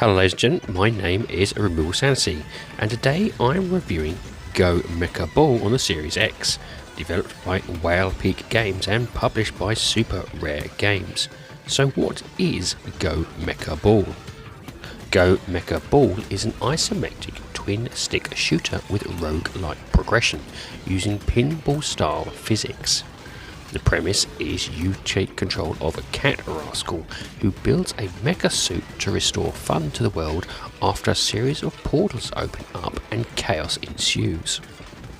Hello ladies and gentlemen, my name is RemovableSanity, and today I'm reviewing Go Mecha Ball on the Series X, developed by Whale Peak Games and published by Super Rare Games. So what is Go Mecha Ball? Go Mecha Ball is an isometric twin-stick shooter with roguelike progression, using pinball-style physics. The premise is you take control of a cat rascal who builds a mecha suit to restore fun to the world after a series of portals open up and chaos ensues.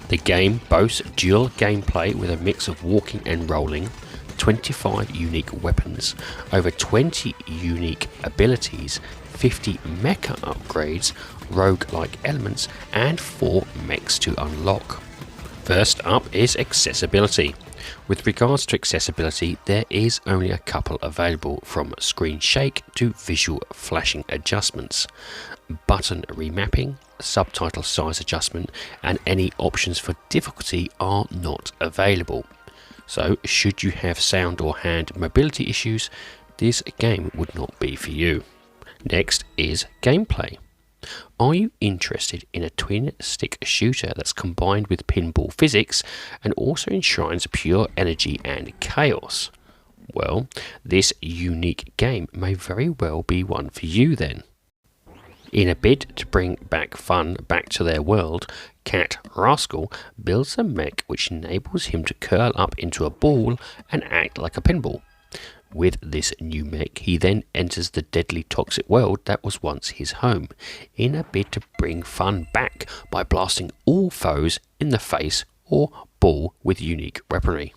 The game boasts dual gameplay with a mix of walking and rolling, 25 unique weapons, over 20 unique abilities, 50 mecha upgrades, roguelike elements, and 4 mechs to unlock. First up is accessibility. With regards to accessibility, there is only a couple available, from screen shake to visual flashing adjustments, button remapping, subtitle size adjustment, and any options for difficulty are not available. So should you have sound or hand mobility issues, this game would not be for you. Next is gameplay. Are you interested in a twin-stick shooter that's combined with pinball physics and also enshrines pure energy and chaos? Well, this unique game may very well be one for you then. In a bid to bring back fun back to their world, Cat Rascal builds a mech which enables him to curl up into a ball and act like a pinball. With this new mech, he then enters the deadly toxic world that was once his home, in a bid to bring fun back by blasting all foes in the face or ball with unique weaponry.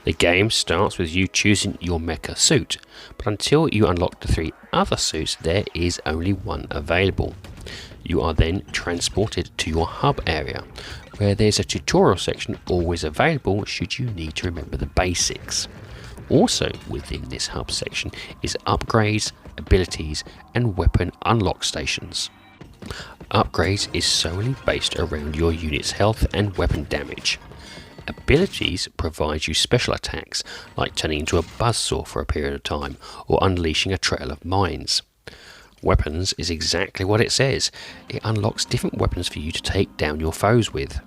The game starts with you choosing your mecha suit, but until you unlock the 3 other suits, there is only one available. You are then transported to your hub area, where there's a tutorial section always available should you need to remember the basics. Also within this hub section is upgrades, abilities, and weapon unlock stations. Upgrades is solely based around your unit's health and weapon damage. Abilities provide you special attacks, like turning into a buzzsaw for a period of time, or unleashing a trail of mines. Weapons is exactly what it says. It unlocks different weapons for you to take down your foes with.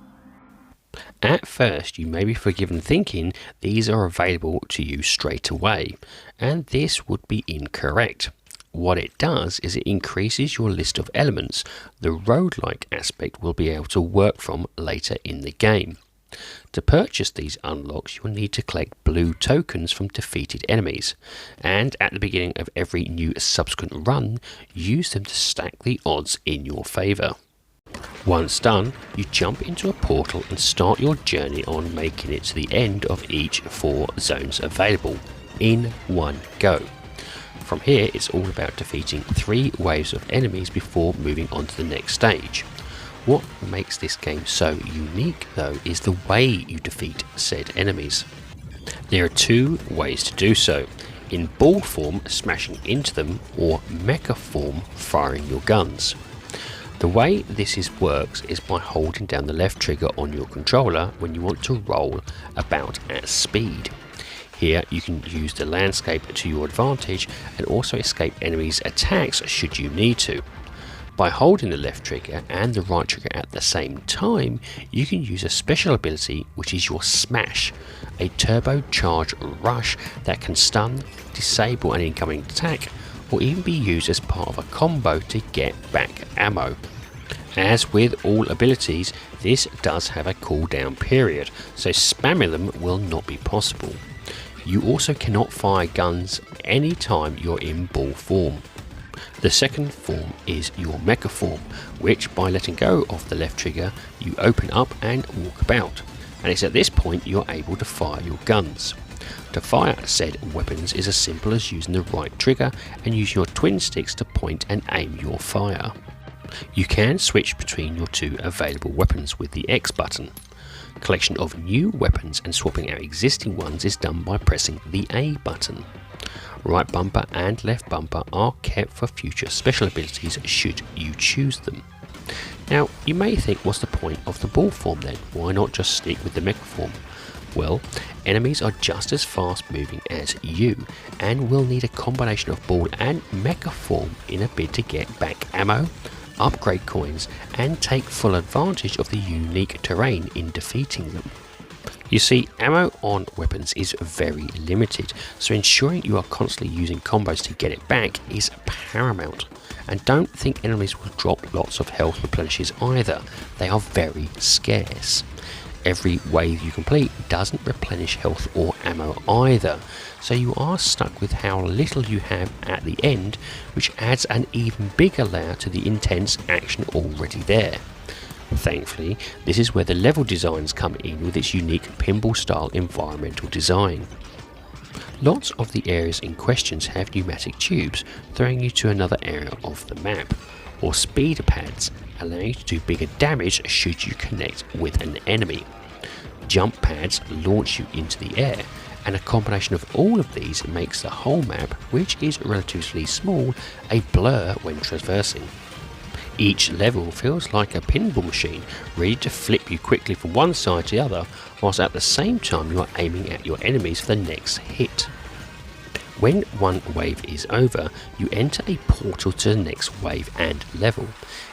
At first, you may be forgiven thinking these are available to you straight away, and this would be incorrect. What it does is it increases your list of elements the roguelike aspect will be able to work from later in the game. To purchase these unlocks, you'll need to collect blue tokens from defeated enemies, and at the beginning of every new subsequent run, use them to stack the odds in your favour. Once done, you jump into a portal and start your journey on making it to the end of each 4 zones available, in one go. From here, it's all about defeating 3 waves of enemies before moving on to the next stage. What makes this game so unique though is the way you defeat said enemies. There are 2 ways to do so: in ball form, smashing into them, or mecha form, firing your guns. The way this works is by holding down the left trigger on your controller when you want to roll about at speed. Here you can use the landscape to your advantage and also escape enemies' attacks should you need to. By holding the left trigger and the right trigger at the same time, you can use a special ability which is your Smash, a turbocharged rush that can stun, disable an incoming attack, or even be used as part of a combo to get back ammo. As with all abilities, this does have a cooldown period, so spamming them will not be possible. You also cannot fire guns anytime you're in ball form. The second form is your mecha form, which by letting go of the left trigger, you open up and walk about, and it's at this point you're able to fire your guns. To fire said weapons is as simple as using the right trigger and use your twin sticks to point and aim your fire. You can switch between your 2 available weapons with the X button. Collection of new weapons and swapping out existing ones is done by pressing the A button. Right bumper and left bumper are kept for future special abilities should you choose them. Now, you may think, what's the point of the ball form then? Why not just stick with the mecha form? Well, enemies are just as fast moving as you and will need a combination of ball and mecha form in a bid to get back ammo, upgrade coins and take full advantage of the unique terrain in defeating them. You see, ammo on weapons is very limited, so ensuring you are constantly using combos to get it back is paramount. And don't think enemies will drop lots of health replenishes either, they are very scarce. Every wave you complete doesn't replenish health or ammo either, so you are stuck with how little you have at the end, which adds an even bigger layer to the intense action already there. Thankfully, this is where the level designs come in with its unique pinball-style environmental design. Lots of the areas in question have pneumatic tubes throwing you to another area of the map, or speed pads allowing you to do bigger damage should you connect with an enemy. Jump pads launch you into the air, and a combination of all of these makes the whole map, which is relatively small, a blur when traversing. Each level feels like a pinball machine ready to flip you quickly from one side to the other, whilst at the same time you are aiming at your enemies for the next hit. When one wave is over, you enter a portal to the next wave and level,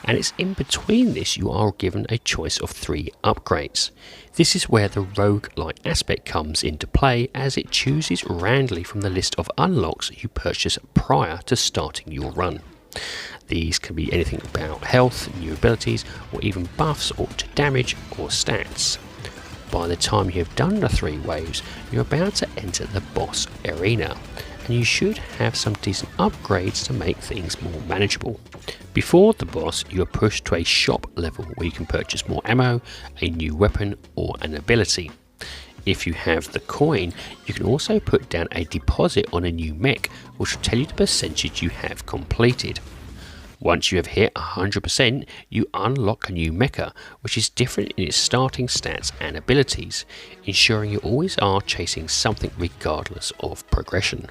and it's in between this you are given a choice of 3 upgrades. This is where the roguelike aspect comes into play, as it chooses randomly from the list of unlocks you purchase prior to starting your run. These can be anything about health, new abilities, or even buffs or to damage or stats. By the time you have done the 3 waves, you're about to enter the boss arena, and you should have some decent upgrades to make things more manageable. Before the boss, you are pushed to a shop level where you can purchase more ammo, a new weapon or an ability. If you have the coin, you can also put down a deposit on a new mech, which will tell you the percentage you have completed. Once you have hit 100%, you unlock a new mecha, which is different in its starting stats and abilities, ensuring you always are chasing something regardless of progression.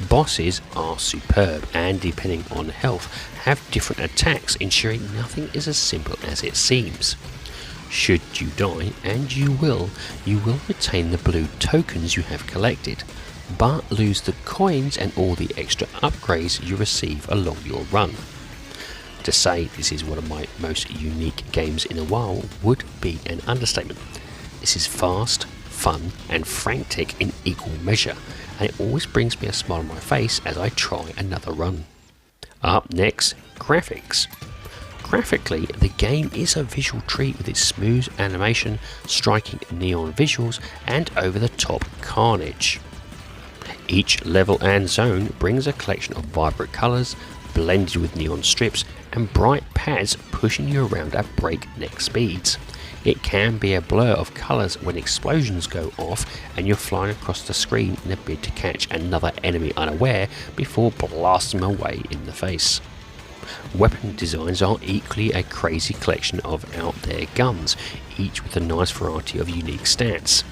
Bosses are superb and, depending on health, have different attacks, ensuring nothing is as simple as it seems. Should you die, and you will retain the blue tokens you have collected, but lose the coins and all the extra upgrades you receive along your run. To say this is one of my most unique games in a while would be an understatement. This is fast, fun and frantic in equal measure, and it always brings me a smile on my face as I try another run. Up next, graphics. Graphically, the game is a visual treat with its smooth animation, striking neon visuals and over-the-top carnage. Each level and zone brings a collection of vibrant colours, blended with neon strips and bright pads pushing you around at breakneck speeds. It can be a blur of colours when explosions go off and you're flying across the screen in a bid to catch another enemy unaware before blasting them away in the face. Weapon designs are equally a crazy collection of out there guns, each with a nice variety of unique stats.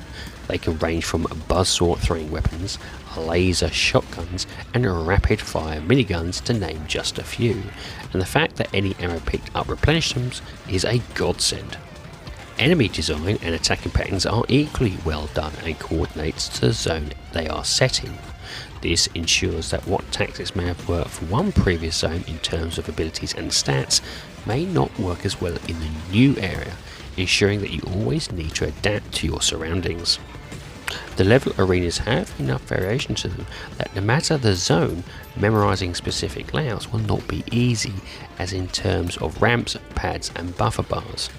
They can range from buzzsaw throwing weapons, laser shotguns and rapid fire miniguns to name just a few, and the fact that any ammo picked up replenishes them is a godsend. Enemy design and attacking patterns are equally well done and coordinates to the zone they are set in. This ensures that what tactics may have worked for one previous zone in terms of abilities and stats may not work as well in the new area, ensuring that you always need to adapt to your surroundings. The level arenas have enough variation to them that no matter the zone, memorising specific layouts will not be easy, as in terms of ramps, pads and buffer bars.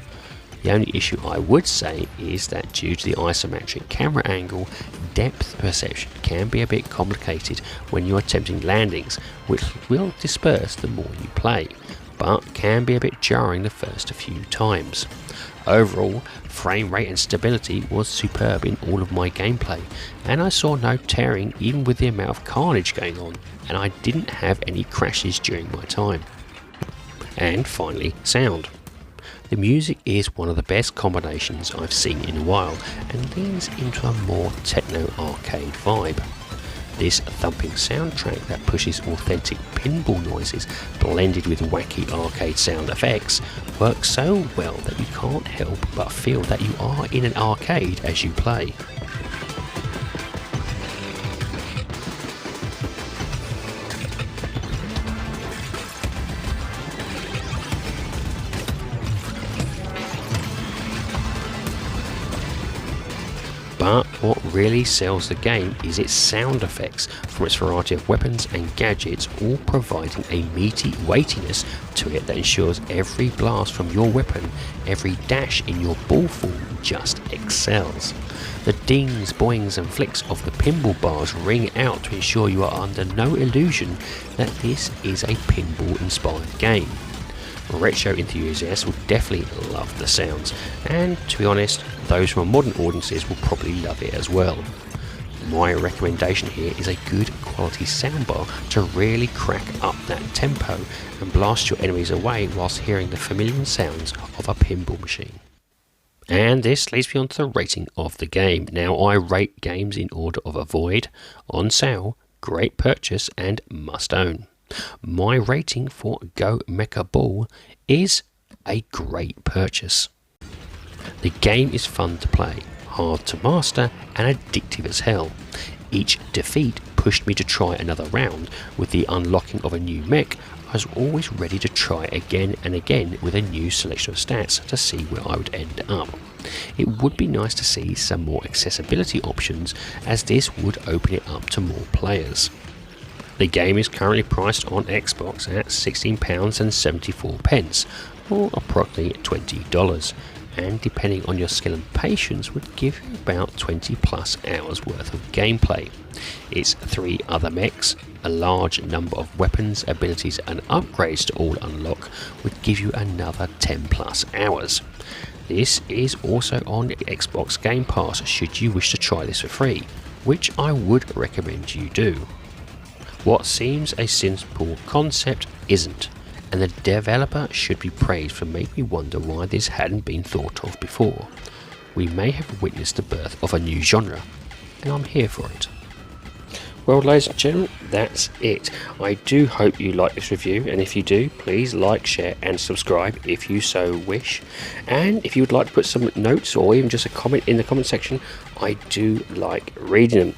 The only issue I would say is that due to the isometric camera angle, depth perception can be a bit complicated when you're attempting landings, which will disperse the more you play, but can be a bit jarring the first few times. Overall, frame rate and stability was superb in all of my gameplay, and I saw no tearing even with the amount of carnage going on, and I didn't have any crashes during my time. And finally, sound. The music is one of the best combinations I've seen in a while and leans into a more techno arcade vibe. This thumping soundtrack that pushes authentic pinball noises blended with wacky arcade sound effects works so well that you can't help but feel that you are in an arcade as you play. But what really sells the game is its sound effects, from its variety of weapons and gadgets, all providing a meaty weightiness to it that ensures every blast from your weapon, every dash in your ball form just excels. The dings, boings and flicks of the pinball bars ring out to ensure you are under no illusion that this is a pinball inspired game. Retro enthusiasts will definitely love the sounds, and to be honest, those from modern audiences will probably love it as well. My recommendation here is a good quality soundbar to really crack up that tempo and blast your enemies away whilst hearing the familiar sounds of a pinball machine. And this leads me on to the rating of the game. Now, I rate games in order of avoid, on sale, great purchase and must own. My rating for Go Mecha Ball is a great purchase. The game is fun to play, hard to master and addictive as hell. Each defeat pushed me to try another round. With the unlocking of a new mech, I was always ready to try again and again with a new selection of stats to see where I would end up. It would be nice to see some more accessibility options, as this would open it up to more players. The game is currently priced on Xbox at £16.74, or approximately $20, and depending on your skill and patience would give you about 20 plus hours worth of gameplay. Its 3 other mechs, a large number of weapons, abilities and upgrades to all unlock would give you another 10 plus hours. This is also on Xbox Game Pass should you wish to try this for free, which I would recommend you do. What seems a simple concept isn't, and the developer should be praised for making me wonder why this hadn't been thought of before. We may have witnessed the birth of a new genre, and I'm here for it. Well, ladies and gentlemen, that's it. I do hope you like this review, and if you do, please like, share and subscribe if you so wish. And if you would like to put some notes or even just a comment in the comment section, I do like reading them.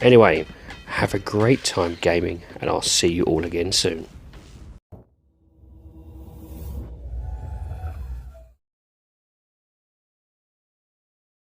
Anyway, have a great time gaming, and I'll see you all again soon.